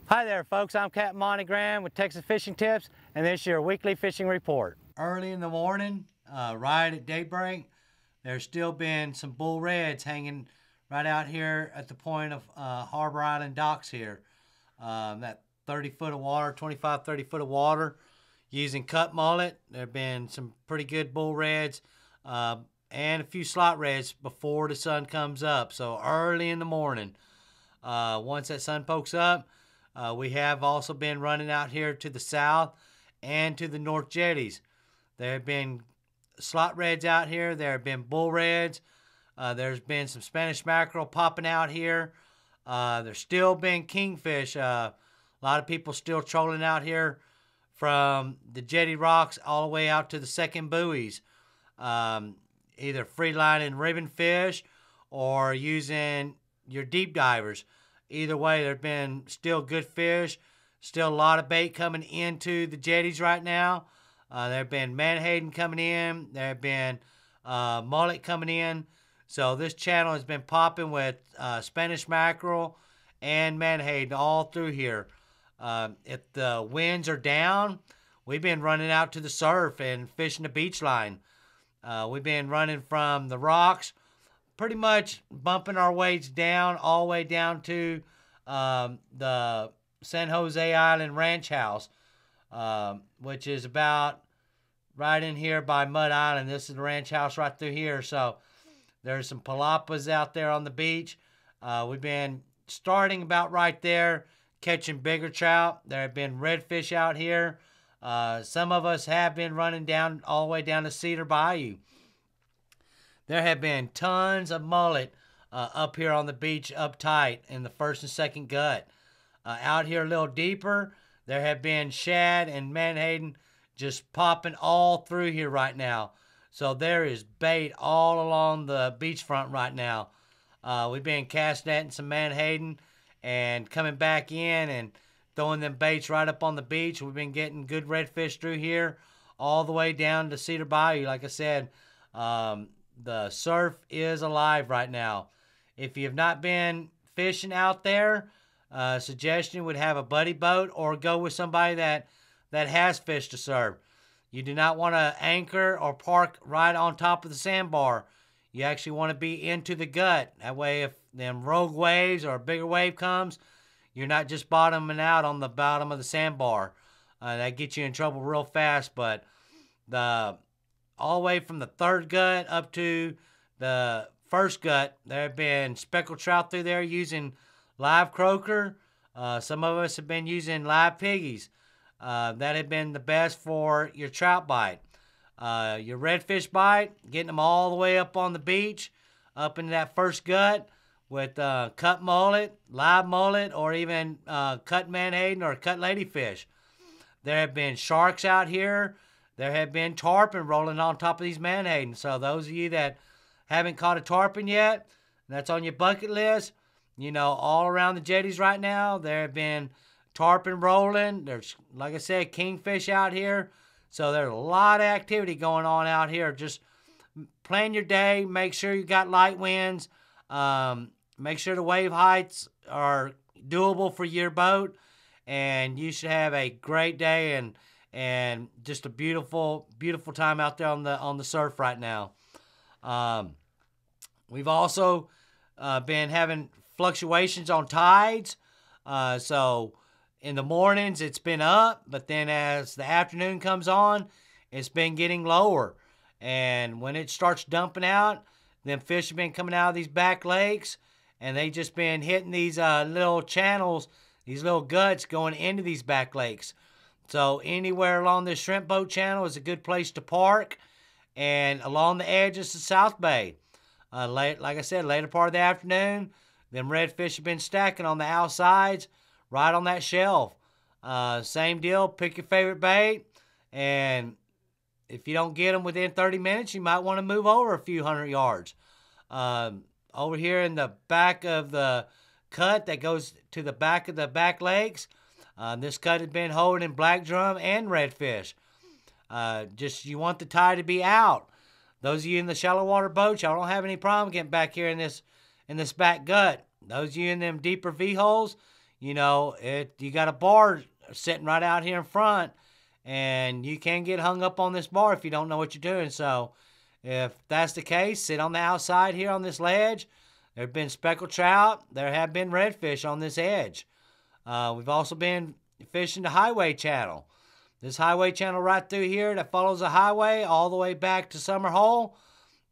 Hi there folks, I'm Capt.Monte with Texas Fishing Tips, and this is your weekly fishing report. Early in the morning, right at daybreak, there's still been some bull reds hanging right out here at the point of Harbor Island docks here. That 30 foot of water, 25, 30 foot of water, using cut mullet. There have been some pretty good bull reds and a few slot reds before the sun comes up. So early in the morning, once that sun pokes up, we have also been running out here to the south and to the north jetties. There have been slot reds out here. There have been bull reds. There's been some Spanish mackerel popping out here. There's still been kingfish. A lot of people still trolling out here from the jetty rocks all the way out to the second buoys. Either free line and ribbon fish or using your deep divers. Either way, there have been still good fish. Still a lot of bait coming into the jetties right now. There have been menhaden coming in. There have been mullet coming in. So this channel has been popping with Spanish mackerel and menhaden all through here. If the winds are down, we've been running out to the surf and fishing the beach line. We've been running from the rocks, pretty much bumping our ways down, all the way down to the San Jose Island Ranch House, which is about right in here by Mud Island. This is the ranch house right through here. So there's some palapas out there on the beach. We've been starting about right there, catching bigger trout. There have been redfish out here. Some of us have been running down all the way down to Cedar Bayou. There have been tons of mullet up here on the beach up tight in the first and second gut. Out here a little deeper, there have been shad and menhaden just popping all through here right now. So there is bait all along the beachfront right now. We've been casting netting some menhaden and coming back in and throwing them baits right up on the beach. We've been getting good redfish through here all the way down to Cedar Bayou. Like I said, the surf is alive right now. If you have not been fishing out there, suggestion would have a buddy boat or go with somebody that has fished the surf. You do not want to anchor or park right on top of the sandbar. You actually want to be into the gut. That way, if them rogue waves or a bigger wave comes, you're not just bottoming out on the bottom of the sandbar. That gets you in trouble real fast. But all the way from the third gut up to the first gut, there have been speckled trout through there using live croaker. Some of us have been using live piggies. That have been the best for your trout bite. Your redfish bite, getting them all the way up on the beach, up into that first gut with cut mullet, live mullet, or even cut menhaden or cut ladyfish. There have been sharks out here. There have been tarpon rolling on top of these menhaden. So those of you that haven't caught a tarpon yet, that's on your bucket list. You know, all around the jetties right now, there have been tarpon rolling. There's, like I said, kingfish out here. So there's a lot of activity going on out here. Just plan your day. Make sure you got light winds. Make sure the wave heights are doable for your boat. And you should have a great day and just a beautiful, beautiful time out there on the surf right now. We've also been having fluctuations on tides. So in the mornings it's been up, but then as the afternoon comes on, it's been getting lower. And when it starts dumping out, then fish have been coming out of these back lakes, and they just been hitting these little channels, these little guts going into these back lakes. So anywhere along this shrimp boat channel is a good place to park, and along the edges of South Bay. Like I said, later part of the afternoon, them redfish have been stacking on the outsides, right on that shelf. Same deal, pick your favorite bait, and if you don't get them within 30 minutes, you might want to move over a few hundred yards. Over here in the back of the cut that goes to the back of the back lakes, this cut has been holding black drum and redfish. Just you want the tide to be out. Those of you in the shallow water boats, y'all don't have any problem getting back here in this back gut. Those of you in them deeper V-holes, you know, you got a bar sitting right out here in front, and you can get hung up on this bar if you don't know what you're doing. So if that's the case, sit on the outside here on this ledge. There have been speckled trout. There have been redfish on this edge. We've also been fishing the highway channel. This highway channel right through here that follows the highway all the way back to Summer Hole.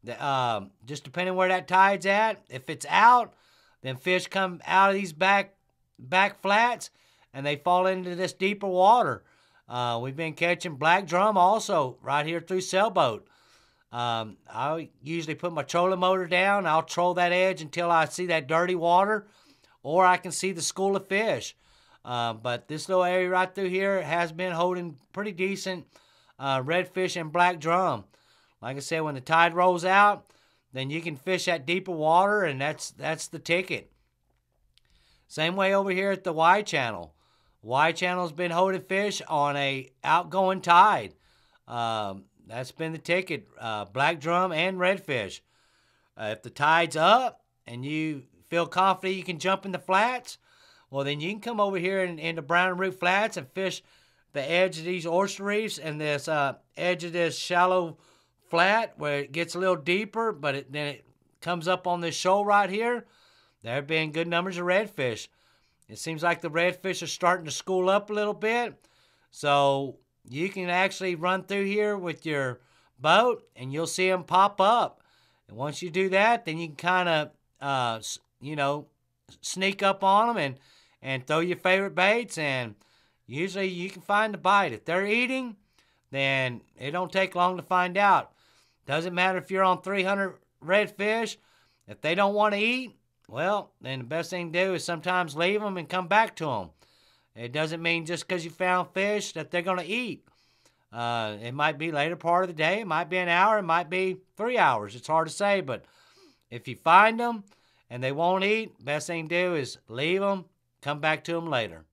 Just depending where that tide's at. If it's out, then fish come out of these back flats and they fall into this deeper water. We've been catching black drum also right here through sailboat. I usually put my trolling motor down. I'll troll that edge until I see that dirty water, or I can see the school of fish. But this little area right through here has been holding pretty decent redfish and black drum. Like I said, when the tide rolls out, then you can fish that deeper water, and that's the ticket. Same way over here at the Y channel. Y channel's been holding fish on a outgoing tide. That's been the ticket, black drum and redfish. If the tide's up and you feel confident you can jump in the flats, well, then you can come over here in the Brown and Root Flats and fish the edge of these oyster reefs and this edge of this shallow flat where it gets a little deeper, but then it comes up on this shoal right here. There have been good numbers of redfish. It seems like the redfish are starting to school up a little bit, so you can actually run through here with your boat and you'll see them pop up. And once you do that, then you can kind of, sneak up on them and throw your favorite baits, and usually you can find the bite. If they're eating, then it don't take long to find out. Doesn't matter if you're on 300 redfish. If they don't want to eat, well, then the best thing to do is sometimes leave them and come back to them. It doesn't mean just because you found fish that they're going to eat. It might be later part of the day. It might be an hour. It might be 3 hours. It's hard to say, but if you find them and they won't eat, best thing to do is leave them, come back to them later.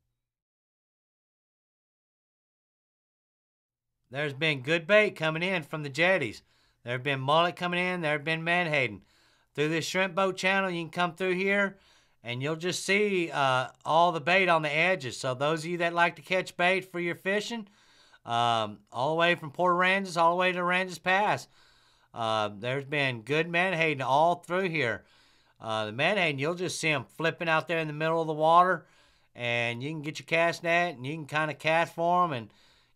There's been good bait coming in from the jetties. There have been mullet coming in. There have been menhaden. Through this shrimp boat channel, you can come through here and you'll just see all the bait on the edges. So those of you that like to catch bait for your fishing, all the way from Port Aransas all the way to Aransas Pass, there's been good menhaden all through here. The menhaden, you'll just see them flipping out there in the middle of the water, and you can get your cast net and you can kind of cast for them, and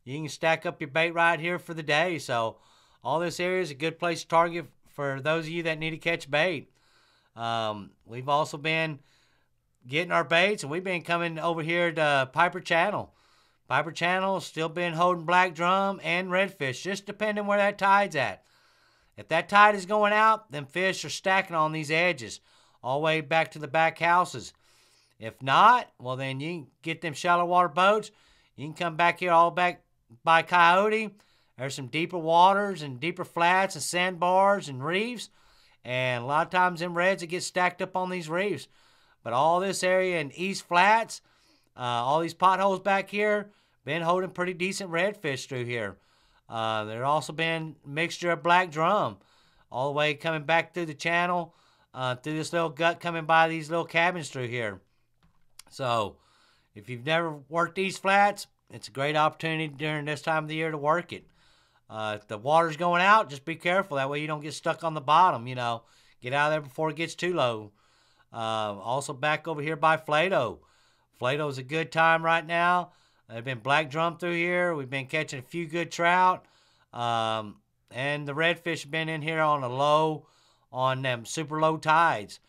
you can stack up your bait right here for the day. So all this area is a good place to target for those of you that need to catch bait. We've also been getting our baits, and we've been coming over here to Piper Channel. Piper Channel still been holding black drum and redfish, just depending where that tide's at. If that tide is going out, then fish are stacking on these edges all the way back to the back houses. If not, well, then you can get them shallow water boats. You can come back here all back by Coyote. There's some deeper waters and deeper flats and sandbars and reefs. And a lot of times them reds that get stacked up on these reefs. But all this area in East Flats, all these potholes back here, been holding pretty decent redfish through here. There also been a mixture of black drum all the way coming back through the channel, through this little gut coming by these little cabins through here. So if you've never worked East Flats, it's a great opportunity during this time of the year to work it. If the water's going out, just be careful. That way you don't get stuck on the bottom, Get out of there before it gets too low. Also back over here by Flato. Flato's a good time right now. There's been black drum through here. We've been catching a few good trout. And the redfish have been in here on them super low tides.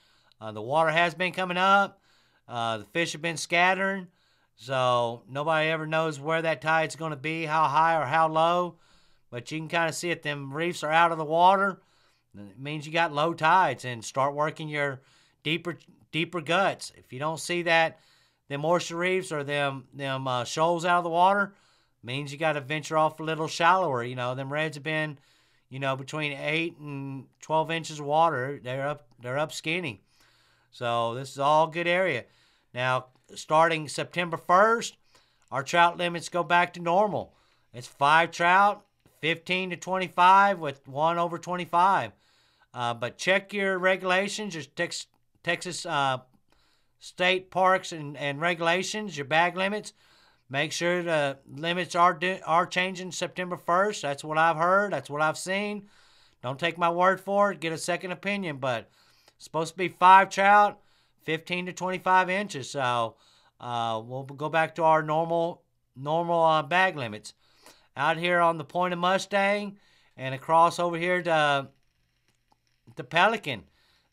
The water has been coming up. The fish have been scattering. So nobody ever knows where that tide's going to be, how high or how low. But you can kind of see if them reefs are out of the water, it means you got low tides, and start working your deeper guts. If you don't see that, them oyster reefs or them shoals out of the water, means you got to venture off a little shallower. Them reds have been, between 8 and 12 inches of water. They're up skinny. So this is all good area. Now, starting September 1st, our trout limits go back to normal. It's 5 trout, 15 to 25 with 1 over 25. But check your regulations. Your Texas state parks and regulations, your bag limits. Make sure the limits are changing September 1st. That's what I've heard. That's what I've seen. Don't take my word for it. Get a second opinion. But it's supposed to be 5 trout, 15 to 25 inches. So we'll go back to our normal bag limits. Out here on the Point of Mustang and across over here to Pelican,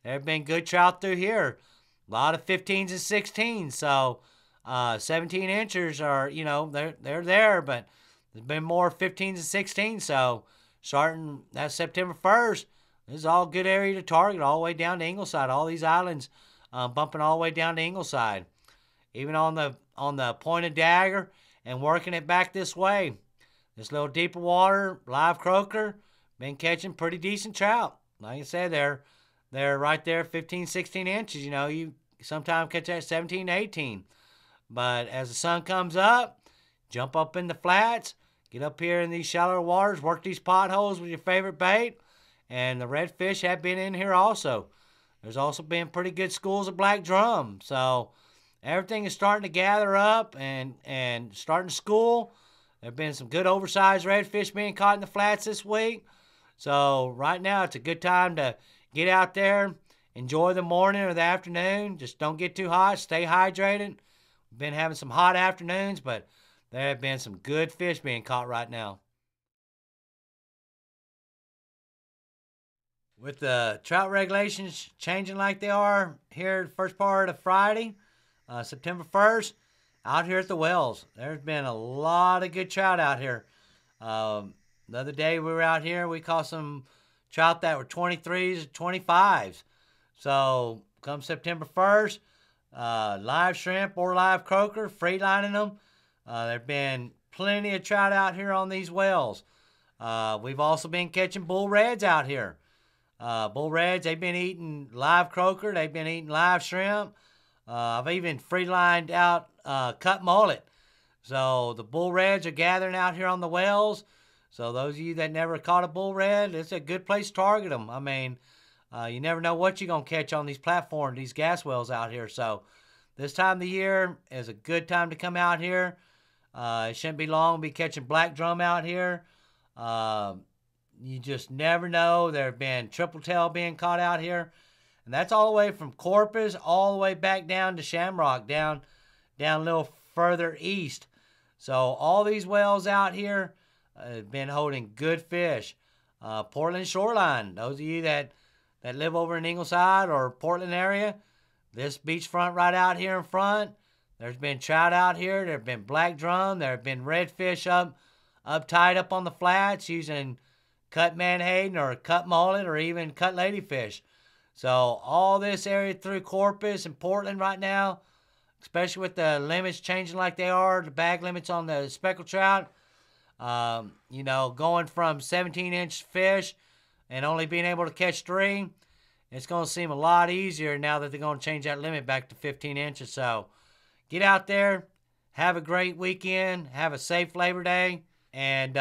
there have been good trout through here. A lot of 15s and 16s. So 17 inchers are, you know, they're there, but there's been more 15s and 16s. So starting that September 1st, this is all good area to target all the way down to Ingleside. All these islands bumping all the way down to Ingleside. Even on the Point of Dagger and working it back this way. This little deeper water, live croaker, been catching pretty decent trout. Like I said, they're right there 15, 16 inches. You know, you sometimes catch that 17, 18. But as the sun comes up, jump up in the flats, get up here in these shallower waters, work these potholes with your favorite bait, and the redfish have been in here also. There's also been pretty good schools of black drum. So everything is starting to gather up and starting to school. There have been some good oversized redfish being caught in the flats this week. So right now it's a good time to get out there, enjoy the morning or the afternoon. Just don't get too hot, stay hydrated. We've been having some hot afternoons, but there have been some good fish being caught right now. With the trout regulations changing like they are here the first part of Friday, September 1st, out here at the wells, there's been a lot of good trout out here. The other day we were out here, we caught some trout that were 23s and 25s. So come September 1st, live shrimp or live croaker, free lining them. There have been plenty of trout out here on these wells. We've also been catching bull reds out here. Bull reds, they've been eating live croaker. They've been eating live shrimp. I've even free lined out cut mullet. So the bull reds are gathering out here on the wells. So those of you that never caught a bull red, it's a good place to target them. I mean, you never know what you're going to catch on these platforms, these gas wells out here. So this time of the year is a good time to come out here. It shouldn't be long. We'll be catching black drum out here. You just never know. There have been triple tail being caught out here. And that's all the way from Corpus all the way back down to Shamrock, down a little further east. So all these wells out here have been holding good fish. Portland shoreline, those of you that live over in Ingleside or Portland area, this beachfront right out here in front, there's been trout out here. There have been black drum. There have been redfish up tied up on the flats using cut menhaden or cut mullet or even cut ladyfish. So all this area through Corpus and Portland right now, especially with the limits changing like they are, the bag limits on the speckled trout, you know, going from 17-inch fish and only being able to catch 3, it's going to seem a lot easier now that they're going to change that limit back to 15 inches. So get out there, have a great weekend, have a safe Labor Day, and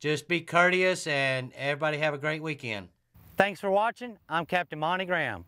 just be courteous, and everybody have a great weekend. Thanks for watching. I'm Capt.Monte.